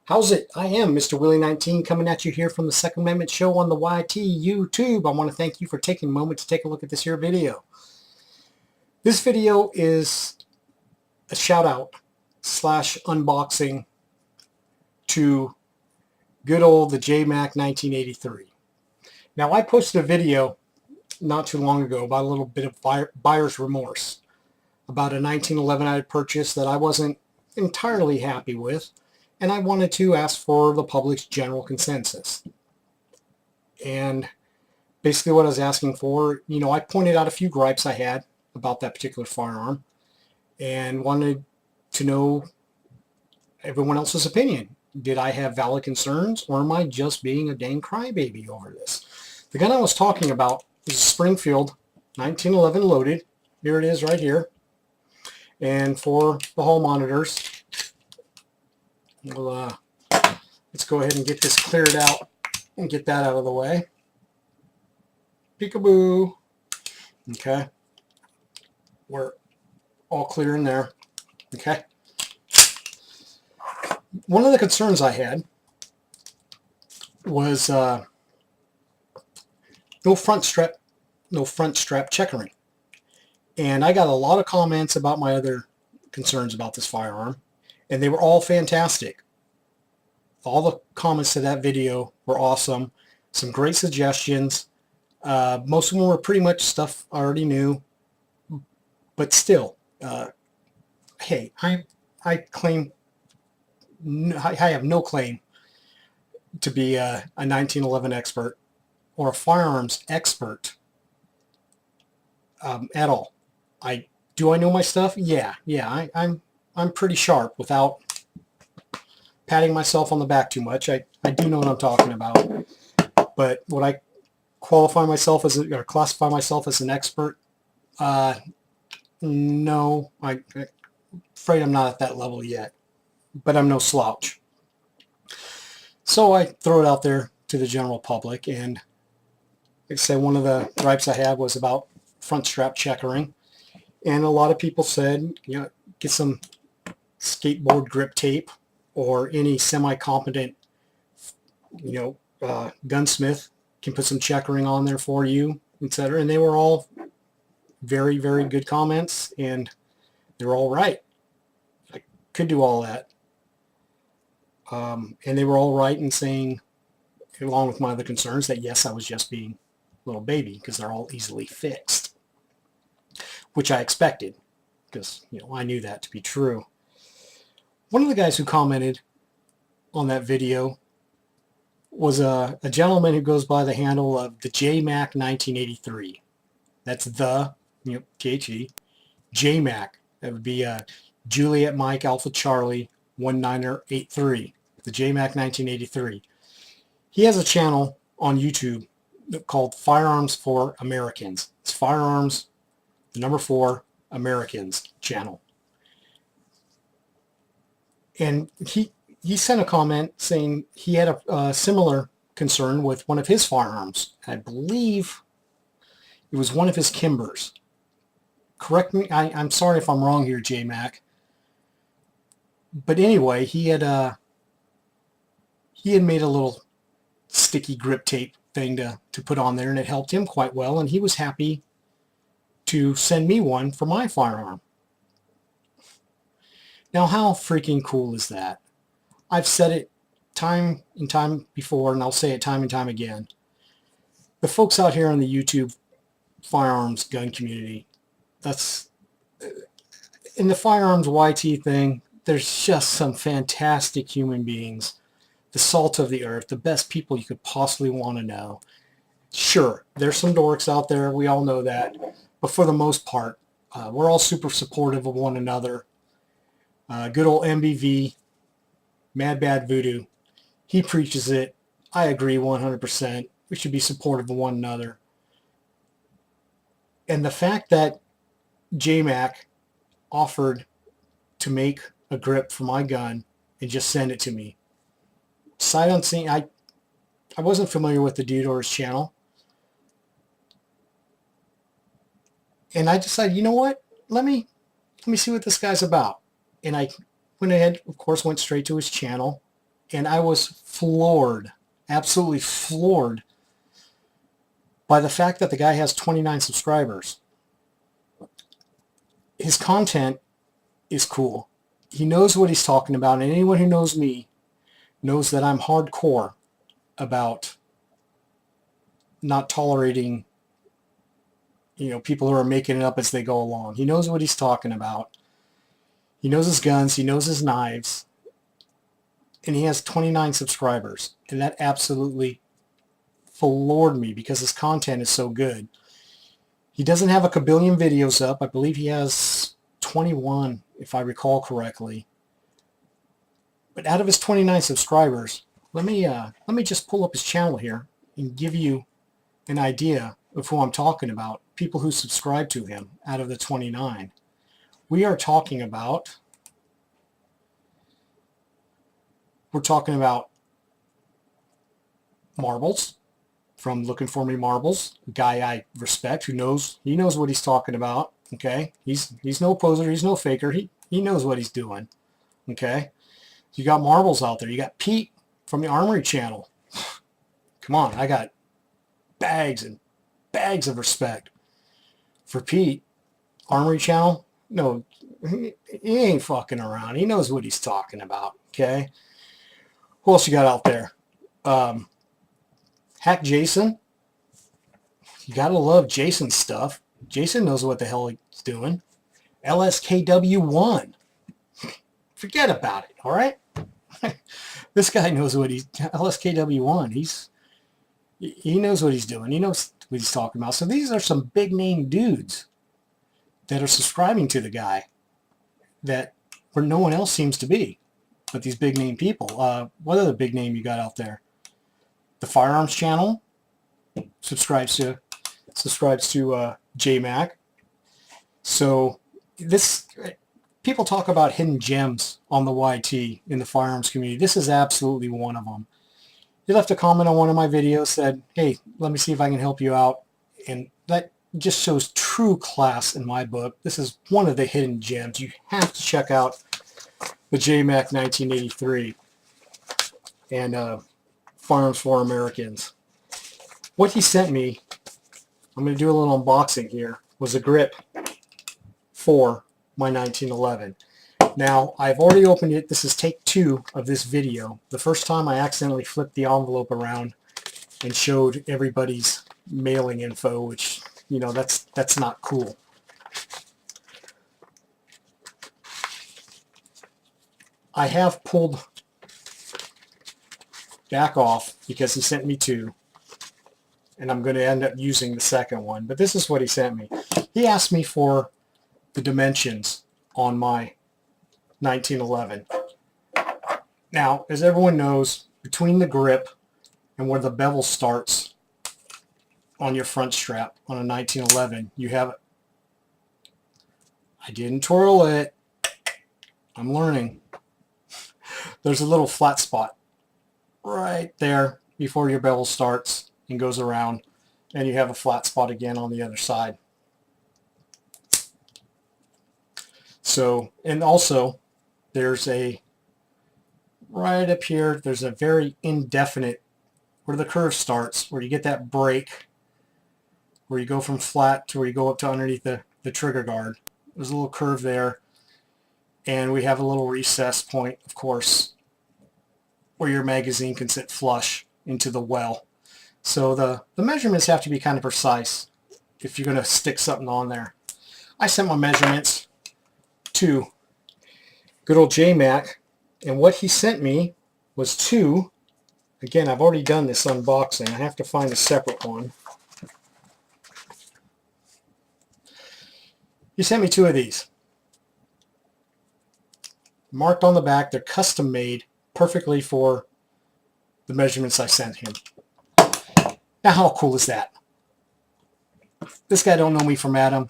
How's it? I am Mr. Willie19 coming at you here from the Second Amendment Show on the YT YouTube. I want to thank you for taking a moment to take a look at this here video. This video is a shout out slash unboxing to good old the TheJmac1983. Now I posted a video not too long ago about a little bit of buyer's remorse about a 1911 I had purchased that I wasn't entirely happy with. And I wanted to ask for the public's general consensus. And basically what I was asking for, I pointed out a few gripes I had about that particular firearm and wanted to know everyone else's opinion. Did I have valid concerns, or am I just being a dang crybaby over this? The gun I was talking about is a Springfield 1911 loaded. Here it is right here. And for the hall monitors, let's go ahead and get this cleared out and get that out of the way. Peekaboo. Okay. We're all clear in there. Okay. One of the concerns I had was no front strap checkering. And I got a lot of comments about my other concerns about this firearm, and they were all fantastic. All the comments to that video were awesome. Some great suggestions. Most of them were pretty much stuff I already knew. But still, hey, I have no claim to be a 1911 expert or a firearms expert at all. Do I know my stuff? Yeah, I'm pretty sharp without patting myself on the back too much. I do know what I'm talking about. But would I qualify myself as or classify myself as an expert? No, I'm afraid I'm not at that level yet. But I'm no slouch. So I throw it out there to the general public, and like I said, one of the gripes I had was about front strap checkering. And a lot of people said, get some skateboard grip tape or any semi-competent, gunsmith can put some checkering on there for you, etc. And they were all very, very good comments, and they were all right. I could do all that. And they were all right in saying, along with my other concerns, that yes, I was just being a little baby because they're all easily fixed. Which I expected, because I knew that to be true. One of the guys who commented on that video was a gentleman who goes by the handle of TheJmac1983. That's the, T-H-E, JMac. That would be Juliet Mike Alpha Charlie 1983. TheJmac1983. He has a channel on YouTube called Firearms for Americans. It's Firearms the number 4 Americans channel. And he sent a comment saying he had a similar concern with one of his firearms. I believe it was one of his Kimbers. Correct me, I'm sorry if I'm wrong here, JMac. But anyway, he had made a little sticky grip tape thing to put on there, and it helped him quite well, and he was happy to send me one for my firearm. Now, how freaking cool is that? I've said it time and time before, and I'll say it time and time again. The folks out here in the YouTube firearms gun community, that's in the firearms YT thing, there's just some fantastic human beings, the salt of the earth, the best people you could possibly want to know. Sure, there's some dorks out there, we all know that. But for the most part, we're all super supportive of one another. Good old MBV, Mad Bad Voodoo, he preaches it. I agree 100%. We should be supportive of one another. And the fact that JMac offered to make a grip for my gun and just send it to me, sight unseen, I wasn't familiar with the dude or his channel. And I decided, you know what? Let me see what this guy's about. And I went ahead, of course, went straight to his channel And I was floored, absolutely floored, by the fact that the guy has 29 subscribers. His content is cool. He knows what he's talking about, and anyone who knows me knows that I'm hardcore about not tolerating, people who are making it up as they go along. He knows what he's talking about. He knows his guns. He knows his knives. And he has 29 subscribers. And that absolutely floored me because his content is so good. He doesn't have a kabillion videos up. I believe he has 21, if I recall correctly. But out of his 29 subscribers, let me just pull up his channel here and give you an idea of who I'm talking about. People who subscribe to him out of the 29. We are talking about, Marbles from Looking For Me Marbles, a guy I respect he knows what he's talking about. Okay, he's no poser, he's no faker. He knows what he's doing. Okay, you got Marbles out there. You got Pete from the Armory channel. Come on, I got bags and bags of respect for Pete. Armory channel, no, he ain't fucking around. He knows what he's talking about. Okay, who else you got out there? Hack Jason. You gotta love Jason's stuff. Jason knows what the hell he's doing. LSKW1. Forget about it, all right? This guy knows what he's... LSKW1. He knows what he's doing. He knows what he's talking about. So these are some big name dudes that are subscribing to the guy that where no one else seems to be but these big name people. What other big name you got out there? The Firearms channel subscribes to TheJmac. So people talk about hidden gems on the YT in the firearms community. This is absolutely one of them. He left a comment on one of my videos, said, hey, let me see if I can help you out. And that just shows true class in my book. This is one of the hidden gems. You have to check out TheJmac1983 and Firearms for Americans. What he sent me, I'm going to do a little unboxing here, was a grip for my 1911. Now, I've already opened it. This is take 2 of this video. The first time I accidentally flipped the envelope around and showed everybody's mailing info, which, that's not cool. I have pulled back off because he sent me 2, and I'm going to end up using the second one. But this is what he sent me. He asked me for the dimensions on my 1911. Now, as everyone knows, between the grip and where the bevel starts on your front strap on a 1911, you have, I didn't twirl it, I'm learning. There's a little flat spot right there before your bevel starts and goes around, and you have a flat spot again on the other side. So, and also there's right up here, there's a very indefinite, where the curve starts, where you get that break, where you go from flat to where you go up to underneath the trigger guard. There's a little curve there, and we have a little recess point, of course, where your magazine can sit flush into the well. So the measurements have to be kind of precise if you're going to stick something on there. I sent my measurements to good old JMac, and what he sent me was 2. Again, I've already done this unboxing. I have to find a separate one. He sent me 2 of these. Marked on the back. They're custom made perfectly for the measurements I sent him. Now, how cool is that? This guy don't know me from Adam.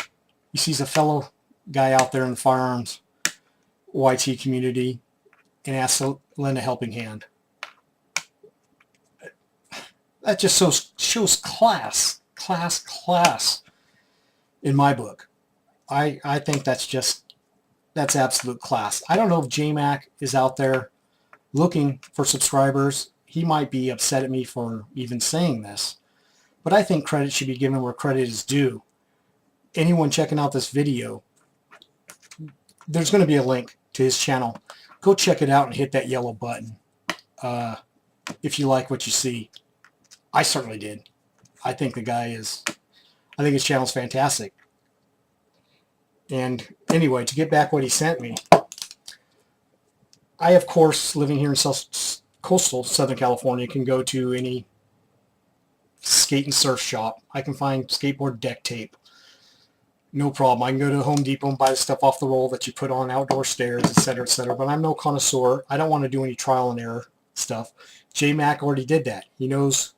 He sees a fellow guy out there in the firearms YT community and asks to lend a helping hand. That just shows class in my book. I think that's absolute class. I don't know if JMac is out there looking for subscribers. He might be upset at me for even saying this, but I think credit should be given where credit is due. Anyone checking out this video, there's going to be a link to his channel. Go check it out and hit that yellow button if you like what you see. I certainly did. I think his channel's fantastic. And anyway, to get back what he sent me, I, of course, living here in coastal Southern California, can go to any skate and surf shop. I can find skateboard deck tape. No problem. I can go to Home Depot and buy the stuff off the roll that you put on outdoor stairs, etc., etc. But I'm no connoisseur. I don't want to do any trial and error stuff. JMac already did that. He knows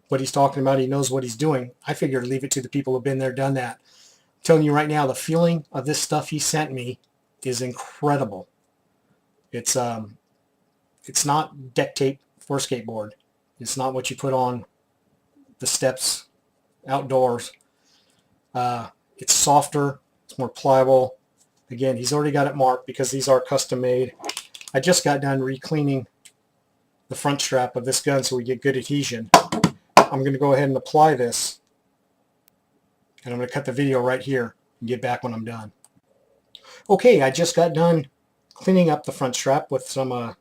what he's talking about. He knows what he's doing. I figured leave it to the people who've been there, done that. I'm telling you right now, the feeling of this stuff he sent me is incredible. It's not deck tape for a skateboard. It's not what you put on the steps outdoors. It's softer. It's more pliable. Again, he's already got it marked because these are custom made. I just got done re-cleaning the front strap of this gun so we get good adhesion. I'm going to go ahead and apply this, and I'm going to cut the video right here and get back when I'm done. Okay, I just got done cleaning up the front strap with some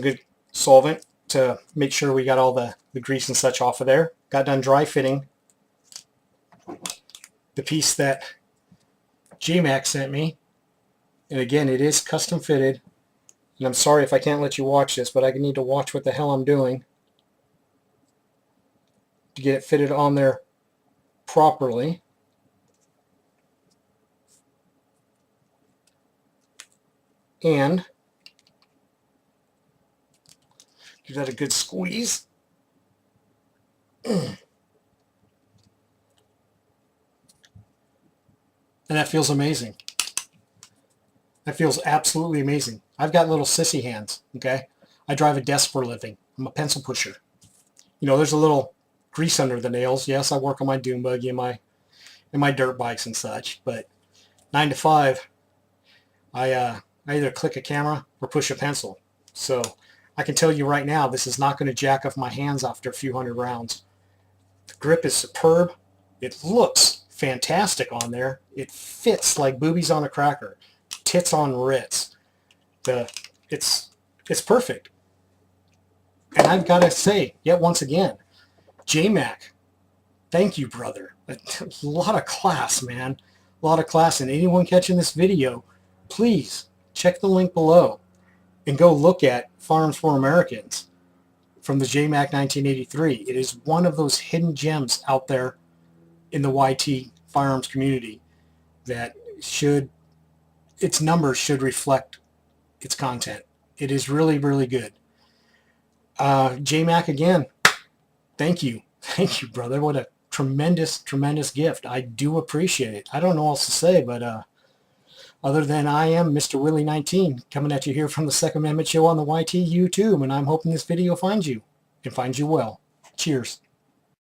good solvent to make sure we got all the grease and such off of there. Got done dry fitting the piece that JMac sent me, and again, it is custom fitted, and I'm sorry if I can't let you watch this, but I need to watch what the hell I'm doing to get it fitted on there properly. And give that a good squeeze. And that feels amazing. That feels absolutely amazing. I've got little sissy hands, okay? I drive a desk for a living. I'm a pencil pusher. You know, there's a little grease under the nails. Yes, I work on my dune buggy and my dirt bikes and such, but 9 to 5, I either click a camera or push a pencil. So I can tell you right now, this is not going to jack off my hands after a few hundred rounds. The grip is superb. It looks fantastic on there. It fits like boobies on a cracker. Tits on Ritz. It's perfect. And I've got to say, yet once again, JMac, thank you, brother. A lot of class, man. A lot of class. And anyone catching this video, please check the link below and go look at Firearms for Americans from the TheJmac1983. It is one of those hidden gems out there in the YT firearms community that its numbers should reflect its content. It is really, really good. JMac, again, thank you. Thank you, brother. What a tremendous, tremendous gift. I do appreciate it. I don't know what else to say, but other than I am Mr. Willie19 coming at you here from the Second Amendment Show on the YT YouTube, and I'm hoping this video finds you and finds you well. Cheers.